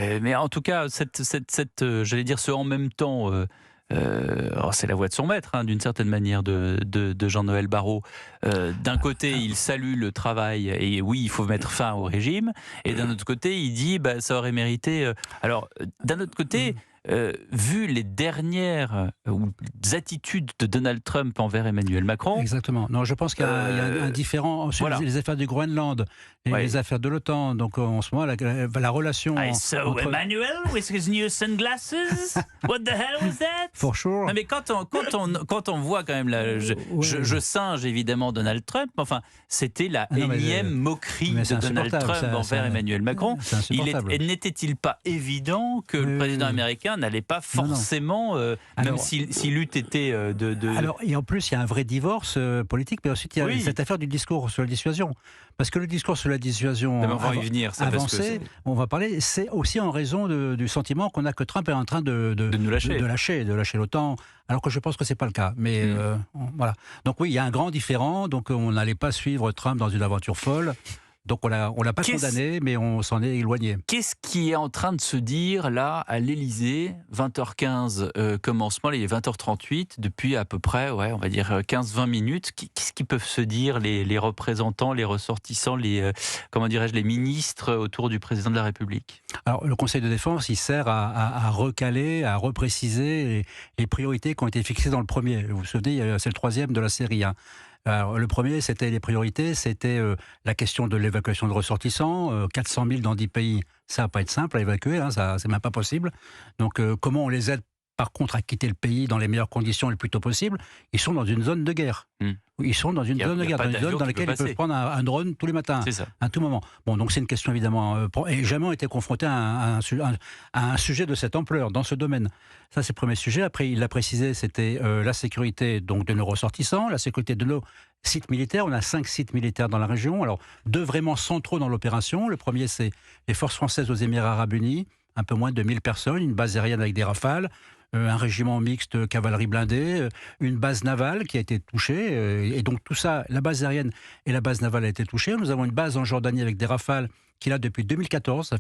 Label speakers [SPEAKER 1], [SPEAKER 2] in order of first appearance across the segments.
[SPEAKER 1] Mais en tout cas, j'allais dire ce en même temps, alors c'est la voix de son maître, hein, d'une certaine manière, de Jean-Noël Barrot. D'un côté, il salue le travail et oui, il faut mettre fin au régime. Et d'un autre côté, il dit bah, ça aurait mérité. D'un autre côté, vu les dernières attitudes de Donald Trump envers Emmanuel Macron,
[SPEAKER 2] Exactement. Non, je pense qu'il y a, un différent sur
[SPEAKER 1] voilà.
[SPEAKER 2] les affaires du Groenland,
[SPEAKER 1] Ouais.
[SPEAKER 2] les affaires de l'OTAN. Donc en ce moment, la relation
[SPEAKER 1] I saw
[SPEAKER 2] entre...
[SPEAKER 1] Emmanuel with his new sunglasses. What the hell was that?
[SPEAKER 2] For sure.
[SPEAKER 1] Non mais quand on voit quand même je singe évidemment Donald Trump, enfin c'était la
[SPEAKER 2] Ah non,
[SPEAKER 1] énième moquerie
[SPEAKER 2] mais
[SPEAKER 1] de
[SPEAKER 2] c'est
[SPEAKER 1] Donald
[SPEAKER 2] insupportable,
[SPEAKER 1] Trump envers Emmanuel Macron.
[SPEAKER 2] C'est insupportable.
[SPEAKER 1] N'était-il pas évident que le président américain n'allait pas forcément, même s'il eût été
[SPEAKER 2] Alors, et en plus, il y a un vrai divorce politique, mais ensuite, il y a cette affaire du discours sur la dissuasion. Parce que le discours sur la dissuasion avancé, on va parler, c'est aussi en raison du sentiment qu'on a que Trump est en train de
[SPEAKER 1] nous lâcher.
[SPEAKER 2] De lâcher l'OTAN, alors que je pense que c'est pas le cas. Mais voilà. Donc oui, il y a un grand différent. Donc on n'allait pas suivre Trump dans une aventure folle. Donc on l'a pas condamné, mais on s'en est éloigné.
[SPEAKER 1] Qu'est-ce qui est en train de se dire là à l'Élysée, 20h15 commencement, il est 20h38, depuis à peu près, on va dire 15-20 minutes. Qu'est-ce qu'ils peuvent se dire les représentants, les ressortissants, les ministres autour du président de la République?
[SPEAKER 2] Alors le Conseil de défense, il sert à recaler, à repréciser les priorités qui ont été fixées dans le premier. Vous vous souvenez, c'est le troisième de la série 1. Alors, le premier, c'était les priorités, c'était la question de l'évacuation de ressortissants, 400 000 dans 10 pays, ça va pas être simple à évacuer, hein, ça c'est même pas possible. Donc comment on les aide par contre à quitter le pays dans les meilleures conditions le plus tôt possible? Ils sont dans une zone de guerre. Ils sont dans une zone de guerre, dans une zone dans laquelle ils peuvent prendre un drone tous les matins, à tout moment. Bon, donc c'est une question évidemment, et jamais ont été confrontés à un sujet de cette ampleur, dans ce domaine. Ça, c'est le premier sujet. Après, il l'a précisé, c'était la sécurité donc, de nos ressortissants, la sécurité de nos sites militaires. On a 5 sites militaires dans la région. Alors, 2 vraiment centraux dans l'opération. Le premier, c'est les forces françaises aux Émirats Arabes Unis, un peu moins de 1000 personnes, une base aérienne avec des Rafales, un régiment mixte cavalerie blindée, une base navale qui a été touchée, et donc tout ça, la base aérienne et la base navale a été touchée. Nous avons une base en Jordanie avec des Rafales qui est là depuis 2014,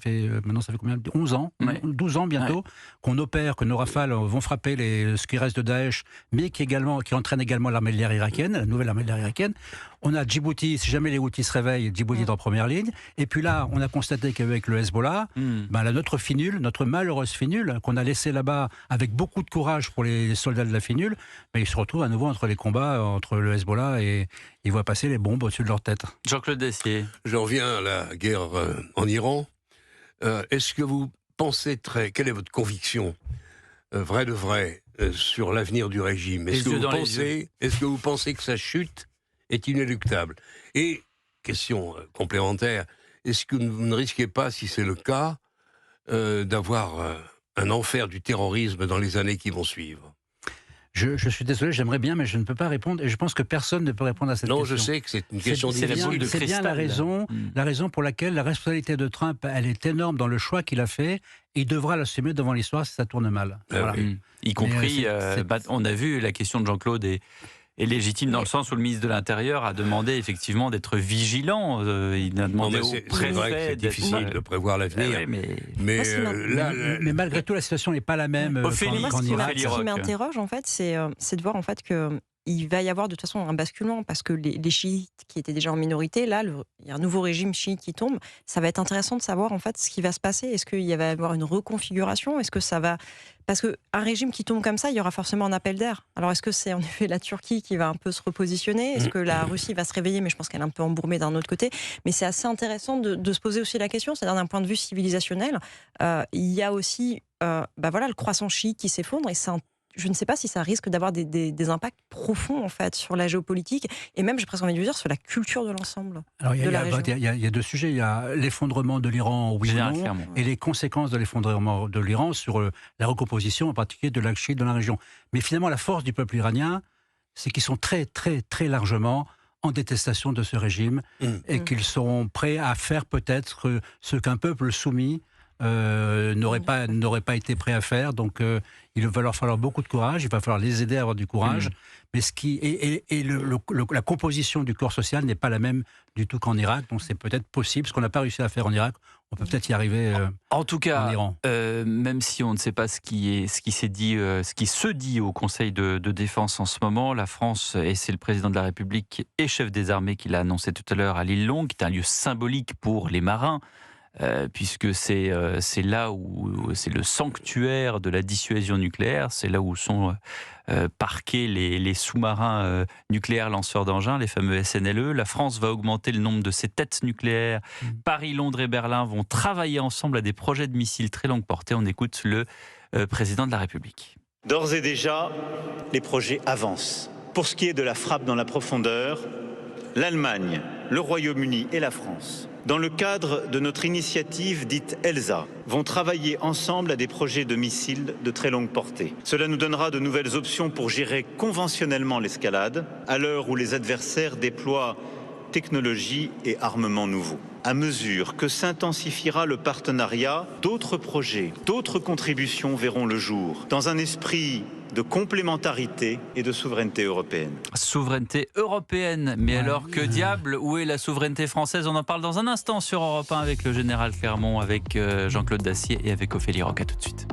[SPEAKER 2] maintenant ça fait combien, 11 ans, 12 ans bientôt, qu'on opère, que nos Rafales vont frapper ce qui reste de Daesh, mais qui entraîne également l'armée de l'air irakienne, la nouvelle armée de l'air irakienne. On a Djibouti, si jamais les Houthis se réveillent, Djibouti est en première ligne. Et puis là, on a constaté qu'avec le Hezbollah, notre finule, notre malheureuse finule, qu'on a laissée là-bas avec beaucoup de courage pour les soldats de la finule, ils se retrouvent à nouveau entre les combats, entre le Hezbollah et ils voient passer les bombes au-dessus de leur tête.
[SPEAKER 1] Jean-Claude Dessier.
[SPEAKER 3] J'en viens à la guerre en Iran. Est-ce que vous pensez quelle est votre conviction, vraie de vraie, sur l'avenir du régime? Est-ce que vous pensez que sa chute est inéluctable? Et, question complémentaire, est-ce que vous ne risquez pas, si c'est le cas, d'avoir un enfer du terrorisme dans les années qui vont suivre?
[SPEAKER 2] Je suis désolé, j'aimerais bien, mais je ne peux pas répondre, et je pense que personne ne peut répondre à cette question.
[SPEAKER 3] Non, je sais que c'est une question difficile.
[SPEAKER 2] C'est bien la raison pour laquelle la responsabilité de Trump, elle est énorme dans le choix qu'il a fait. Il devra l'assumer devant l'histoire si ça tourne mal. Voilà.
[SPEAKER 1] Y compris, on a vu la question de Jean-Claude est légitime dans le sens où le ministre de l'Intérieur a demandé effectivement d'être vigilant. Il a demandé au préfet.
[SPEAKER 3] C'est vrai que c'est difficile de prévoir l'avenir. Mais
[SPEAKER 2] malgré tout, la situation n'est pas la même qu'en Irak.
[SPEAKER 4] Ce qui m'interroge, en fait, c'est de voir en fait que il va y avoir de toute façon un basculement parce que les chiites qui étaient déjà en minorité, là, il y a un nouveau régime chiite qui tombe. Ça va être intéressant de savoir en fait ce qui va se passer. Est-ce qu'il va y avoir une reconfiguration? Est-ce que ça va... Parce qu'un régime qui tombe comme ça, il y aura forcément un appel d'air. Alors est-ce que c'est en effet la Turquie qui va un peu se repositionner? Est-ce que la Russie va se réveiller? Mais je pense qu'elle est un peu embourmée d'un autre côté. Mais c'est assez intéressant de se poser aussi la question, c'est-à-dire d'un point de vue civilisationnel. Il y a aussi le croissant chiite qui s'effondre et je ne sais pas si ça risque d'avoir des impacts profonds en fait sur la géopolitique et même, j'ai presque envie de dire, sur la culture de l'ensemble de la région.
[SPEAKER 2] Il y a 2 sujets. Il y a l'effondrement de l'Iran, oui ou non, et les conséquences de l'effondrement de l'Iran sur la recomposition, en particulier de l'acte chiite dans la région. Mais finalement, la force du peuple iranien, c'est qu'ils sont très, très, très largement en détestation de ce régime et qu'ils seront prêts à faire peut-être ce qu'un peuple soumis n'auraient pas été prêts à faire. Donc il va leur falloir beaucoup de courage, il va falloir les aider à avoir du courage. Mais la composition du corps social n'est pas la même du tout qu'en Irak. Donc c'est peut-être possible, ce qu'on n'a pas réussi à faire en Irak, on peut peut-être y arriver
[SPEAKER 1] en tout cas,
[SPEAKER 2] en Iran.
[SPEAKER 1] Même si on ne sait pas ce qui se dit au Conseil de défense en ce moment, la France, et c'est le président de la République et chef des armées qui l'a annoncé tout à l'heure à l'île Longue, qui est un lieu symbolique pour les marins, puisque c'est là où c'est le sanctuaire de la dissuasion nucléaire, c'est là où sont parqués les sous-marins nucléaires lanceurs d'engins, les fameux SNLE. La France va augmenter le nombre de ses têtes nucléaires. Paris, Londres et Berlin vont travailler ensemble à des projets de missiles très longue portée. On écoute le président de la République.
[SPEAKER 5] D'ores et déjà, les projets avancent. Pour ce qui est de la frappe dans la profondeur, l'Allemagne, le Royaume-Uni et la France, dans le cadre de notre initiative dite ELSA, vont travailler ensemble à des projets de missiles de très longue portée. Cela nous donnera de nouvelles options pour gérer conventionnellement l'escalade, à l'heure où les adversaires déploient technologies et armements nouveaux. À mesure que s'intensifiera le partenariat, d'autres projets, d'autres contributions verront le jour, dans un esprit de complémentarité et de souveraineté européenne.
[SPEAKER 1] Souveraineté européenne, mais alors que diable, où est la souveraineté française? On en parle dans un instant sur Europe 1 avec le général Clermont, avec Jean-Claude Dacier et avec Ophélie Roch. À tout de suite.